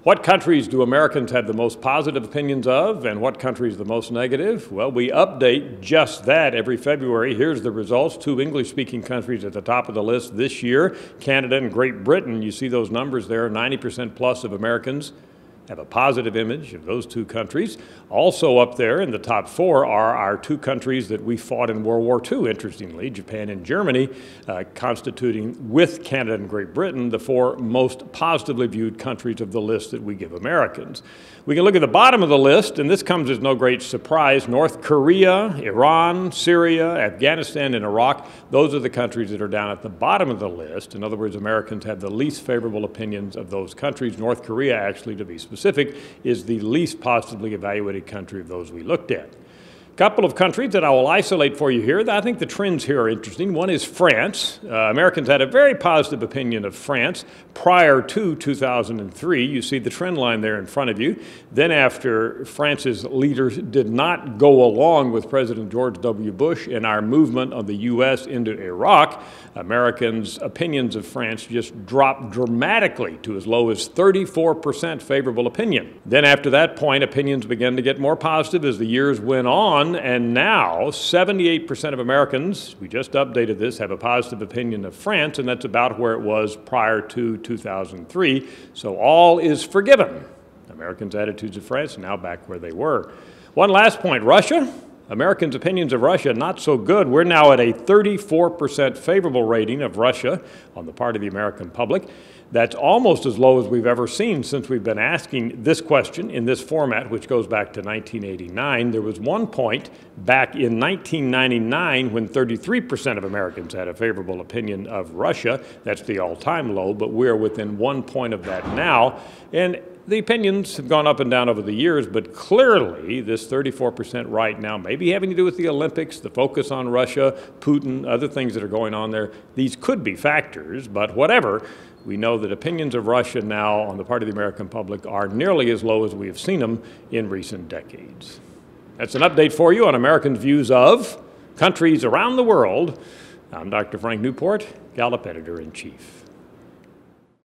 What countries do Americans have the most positive opinions of, and what countries the most negative? Well, we update just that every February. Here's the results. 2 English-speaking countries at the top of the list this year, Canada and Great Britain. You see those numbers there, 90% plus of Americans have a positive image of those 2 countries. Also up there in the top 4 are our 2 countries that we fought in World War II, interestingly, Japan and Germany, constituting, with Canada and Great Britain, the 4 most positively viewed countries of the list that we give Americans. We can look at the bottom of the list, and this comes as no great surprise. North Korea, Iran, Syria, Afghanistan, and Iraq, those are the countries that are down at the bottom of the list. In other words, Americans have the least favorable opinions of those countries. North Korea, actually, to be specific, is the least positively evaluated country of those we looked at. A couple of countries that I will isolate for you here. I think the trends here are interesting. One is France. Americans had a very positive opinion of France prior to 2003. You see the trend line there in front of you. Then after France's leaders did not go along with President George W. Bush and our movement of the U.S. into Iraq, Americans' opinions of France just dropped dramatically to as low as 34% favorable opinion. Then after that point, opinions began to get more positive as the years went on. And now 78% of Americans, we just updated this, have a positive opinion of France, and that's about where it was prior to 2003. So all is forgiven. Americans' attitudes of France are now back where they were. One last point, Russia. Americans' opinions of Russia, not so good. We're now at a 34% favorable rating of Russia on the part of the American public. That's almost as low as we've ever seen since we've been asking this question in this format, which goes back to 1989. There was one point back in 1999 when 33% of Americans had a favorable opinion of Russia. That's the all-time low, but we're within 1 point of that now. And the opinions have gone up and down over the years, but clearly this 34% right now may be having to do with the Olympics, the focus on Russia, Putin, other things that are going on there. These could be factors, but whatever, we know that opinions of Russia now on the part of the American public are nearly as low as we have seen them in recent decades. That's an update for you on Americans' views of countries around the world. I'm Dr. Frank Newport, Gallup Editor-in-Chief.